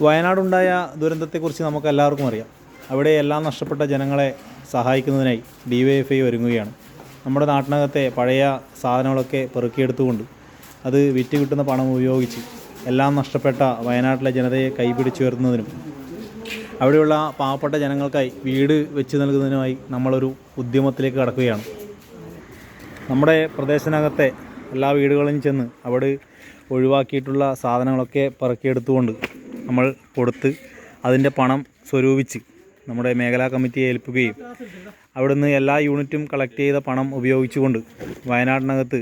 വയനാടുണ്ടായ ദുരന്തത്തെക്കുറിച്ച് നമുക്ക് എല്ലാവർക്കും അറിയാം. അവിടെ എല്ലാം നഷ്ടപ്പെട്ട ജനങ്ങളെ സഹായിക്കുന്നതിനായി DYFI ഒരുങ്ങുകയാണ്. നമ്മുടെ നാട്ടിനകത്തെ പഴയ സാധനങ്ങളൊക്കെ പെറുക്കിയെടുത്തുകൊണ്ട് അത് വിറ്റ് കിട്ടുന്ന പണം ഉപയോഗിച്ച് എല്ലാം നഷ്ടപ്പെട്ട വയനാട്ടിലെ ജനതയെ കൈപിടിച്ചുയർത്തുന്നതിനും അവിടെയുള്ള പാവപ്പെട്ട ജനങ്ങൾക്കായി വീട് വെച്ച് നൽകുന്നതിനുമായി നമ്മളൊരു ഉദ്യമത്തിലേക്ക് കടക്കുകയാണ്. നമ്മുടെ പ്രദേശത്തിനകത്തെ എല്ലാ വീടുകളിലും ചെന്ന് അവിടെ ഒഴിവാക്കിയിട്ടുള്ള സാധനങ്ങളൊക്കെ പെറുക്കിയെടുത്തുകൊണ്ട് നമ്മൾ കൊടുത്ത് അതിൻ്റെ പണം സ്വരൂപിച്ച് നമ്മുടെ മേഖലാ കമ്മിറ്റിയെ ഏൽപ്പിക്കുകയും അവിടുന്ന് എല്ലാ യൂണിറ്റും കളക്ട് ചെയ്ത പണം ഉപയോഗിച്ചുകൊണ്ട് വയനാടിനകത്ത്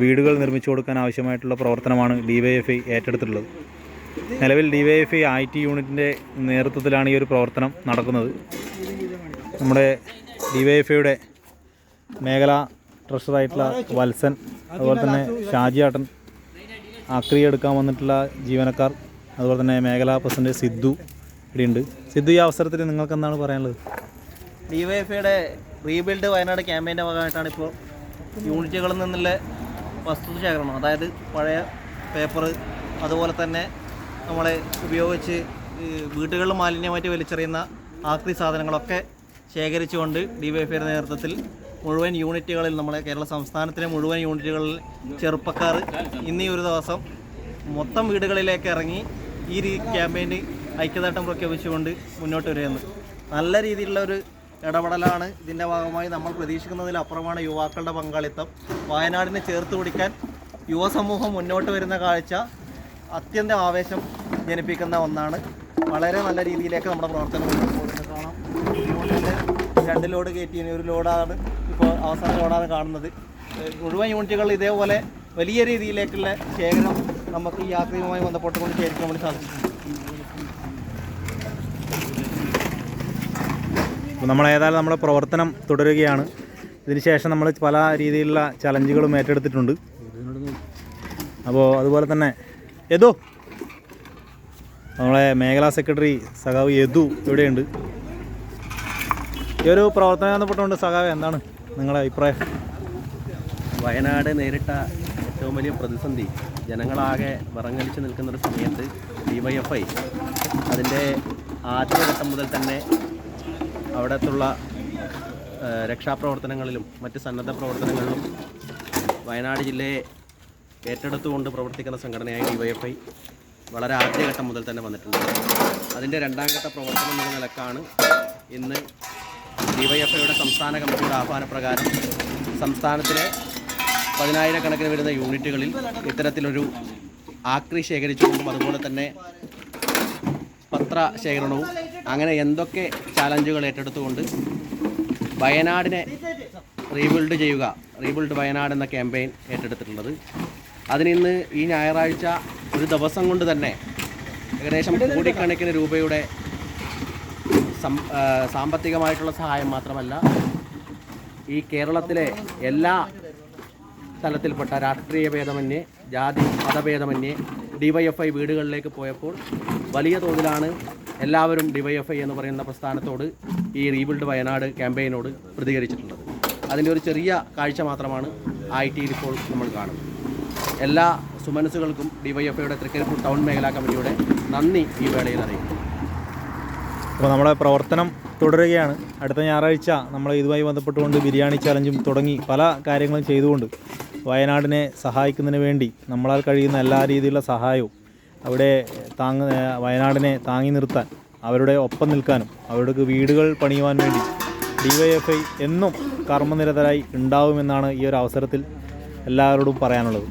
വീടുകൾ നിർമ്മിച്ചു കൊടുക്കാൻ ആവശ്യമായിട്ടുള്ള പ്രവർത്തനമാണ് DYFI ഏറ്റെടുത്തിട്ടുള്ളത്. നിലവിൽ DYFI IT യൂണിറ്റിൻ്റെ നേതൃത്വത്തിലാണ് ഈ ഒരു പ്രവർത്തനം നടക്കുന്നത്. നമ്മുടെ DYFIയുടെ മേഖലാ ട്രഷറായിട്ടുള്ള വത്സൻ, അതുപോലെ തന്നെ ഷാജിയാട്ടൻ, ആക്രിയ എടുക്കാൻ വന്നിട്ടുള്ള ജീവനക്കാർ, അതുപോലെ തന്നെ മേഖലാ പ്രസിഡന്റ് സിദ്ധു ഇവിടെയുണ്ട്. സിദ്ധു, ഈ അവസരത്തിൽ നിങ്ങൾക്ക് എന്താണ് പറയാനുള്ളത്? DYFIയുടെ റീബിൽഡ് വയനാട് ക്യാമ്പയിൻ്റെ ഭാഗമായിട്ടാണ് ഇപ്പോൾ യൂണിറ്റുകളിൽ നിന്നുള്ള വസ്തു ശേഖരണം, അതായത് പഴയ പേപ്പർ, അതുപോലെ തന്നെ നമ്മളെ ഉപയോഗിച്ച് വീടുകളിൽ മാലിന്യമായിട്ട് വലിച്ചെറിയുന്ന ആക്രി സാധനങ്ങളൊക്കെ ശേഖരിച്ചുകൊണ്ട് DYFIയുടെ നേതൃത്വത്തിൽ മുഴുവൻ യൂണിറ്റുകളിൽ, നമ്മളെ കേരള സംസ്ഥാനത്തിലെ മുഴുവൻ യൂണിറ്റുകളിൽ ചെറുപ്പക്കാർ ഇന്നീ ഒരു ദിവസം മൊത്തം വീടുകളിലേക്ക് ഇറങ്ങി ഈ ക്യാമ്പയിന് ഐക്യദാർഢ്യം പ്രഖ്യാപിച്ചുകൊണ്ട് മുന്നോട്ട് വരികയാണ്. നല്ല രീതിയിലുള്ള ഒരു ഇടപെടലാണ് ഇതിൻ്റെ ഭാഗമായി നമ്മൾ പ്രതീക്ഷിക്കുന്നതിലപ്പുറമാണ് യുവാക്കളുടെ പങ്കാളിത്തം. വയനാടിനെ ചേർത്ത് പിടിക്കാൻ യുവസമൂഹം മുന്നോട്ട് വരുന്ന കാഴ്ച അത്യന്തം ആവേശം ജനിപ്പിക്കുന്ന ഒന്നാണ്. വളരെ നല്ല രീതിയിലേക്ക് നമ്മുടെ പ്രവർത്തനം മുന്നോട്ട് പോകുന്നത് കാണാം. യൂണിറ്റിൻ്റെ 2 ലോഡ് കയറ്റി, ഒരു ലോഡാണ് ഇപ്പോൾ അവസാന ലോഡാണ് കാണുന്നത്. മുഴുവൻ യൂണിറ്റുകളിൽ ഇതേപോലെ വലിയ രീതിയിലേക്കുള്ള ശേഖരം നമുക്ക് ഈ യാത്രയുമായി ബന്ധപ്പെട്ടുകൊണ്ട് ശേഖരിക്കാൻ വേണ്ടി സാധിച്ചിട്ടുണ്ട്. നമ്മളേതായാലും നമ്മുടെ പ്രവർത്തനം തുടരുകയാണ്. ഇതിനുശേഷം നമ്മൾ പല രീതിയിലുള്ള ചലഞ്ചുകളും ഏറ്റെടുത്തിട്ടുണ്ട്. അപ്പോൾ അതുപോലെ തന്നെ നമ്മളെ മേഖലാ സെക്രട്ടറി സഖാവ് യദു ഇവിടെയുണ്ട്. ഈ ഒരു പ്രവർത്തനം ബന്ധപ്പെട്ടുകൊണ്ട് സഖാവ്, എന്താണ് നിങ്ങളുടെ അഭിപ്രായം? വയനാട് നേരിട്ട ഏറ്റവും വലിയ പ്രതിസന്ധി, ജനങ്ങളാകെ വിറങ്ങലിച്ച് നിൽക്കുന്നൊരു സമയത്ത് DYFI അതിൻ്റെ ആദ്യഘട്ടം മുതൽ തന്നെ അവിടത്തുള്ള രക്ഷാപ്രവർത്തനങ്ങളിലും മറ്റ് സന്നദ്ധ പ്രവർത്തനങ്ങളിലും വയനാട് ജില്ലയെ ഏറ്റെടുത്തുകൊണ്ട് പ്രവർത്തിക്കുന്ന സംഘടനയായി DYFI വളരെ ആദ്യഘട്ടം മുതൽ തന്നെ വന്നിട്ടുണ്ട്. അതിൻ്റെ 2ാം ഘട്ട പ്രവർത്തനം എന്ന നിലക്കാണ് ഇന്ന് DYFIയുടെ സംസ്ഥാന കമ്മിറ്റിയുടെ ആഹ്വാനപ്രകാരം സംസ്ഥാനത്തിലെ 10,000-കണക്കിന് വരുന്ന യൂണിറ്റുകളിൽ ഇത്തരത്തിലൊരു ആക്രി ശേഖരിച്ചുകൊണ്ടും അതുപോലെ തന്നെ പത്ര ശേഖരണവും അങ്ങനെ എന്തൊക്കെ ചാലഞ്ചുകൾ ഏറ്റെടുത്തുകൊണ്ട് വയനാടിനെ റീബിൽഡ് ചെയ്യുക, റീബിൽഡ് വയനാട് എന്ന ക്യാമ്പയിൻ ഏറ്റെടുത്തിട്ടുള്ളത്. അതിനിന്ന് ഈ ഞായറാഴ്ച ഒരു ദിവസം കൊണ്ട് തന്നെ ഏകദേശം കോടിക്കണക്കിന് രൂപയുടെ സാമ്പത്തികമായിട്ടുള്ള സഹായം മാത്രമല്ല, ഈ കേരളത്തിലെ എല്ലാ തലത്തിൽപ്പെട്ട രാഷ്ട്രീയ ഭേദമന്യേ, ജാതി മതഭേദമന്യേ DYFI വീടുകളിലേക്ക് പോയപ്പോൾ വലിയ തോതിലാണ് എല്ലാവരും DYFI എന്ന് പറയുന്ന പ്രസ്ഥാനത്തോട്, ഈ റീബിൽഡ് വയനാട് ക്യാമ്പയിനോട് പ്രതികരിച്ചിട്ടുള്ളത്. അതിൻ്റെ ഒരു ചെറിയ കാഴ്ച മാത്രമാണ് IT ഇപ്പോൾ നമ്മൾ കാണുന്നത്. എല്ലാ സുമനസ്സുകൾക്കും DYFIയുടെ തൃക്കരിപ്പൂർ ടൗൺ മേഖലാ കമ്മിറ്റിയുടെ നന്ദി ഈ വേളയിൽ അറിയിക്കുന്നു. അപ്പോൾ നമ്മുടെ പ്രവർത്തനം തുടരുകയാണ്. അടുത്ത ഞായറാഴ്ച നമ്മൾ ഇതുമായി ബന്ധപ്പെട്ടുകൊണ്ട് ബിരിയാണി ചലഞ്ചും തുടങ്ങി പല കാര്യങ്ങളും ചെയ്തുകൊണ്ട് വയനാടിനെ സഹായിക്കുന്നതിന് വേണ്ടി നമ്മളാൽ കഴിയുന്ന എല്ലാ രീതിയിലുള്ള സഹായവും അവിടെ വയനാടിനെ താങ്ങി നിർത്താൻ, അവരുടെ ഒപ്പം നിൽക്കാനും അവരുടെ വീടുകൾ പണിയുവാൻ വേണ്ടി DYFI എന്നും കർമ്മനിരതരായി ഉണ്ടാവുമെന്നാണ് ഈ ഒരു അവസരത്തിൽ എല്ലാവരോടും പറയാനുള്ളത്.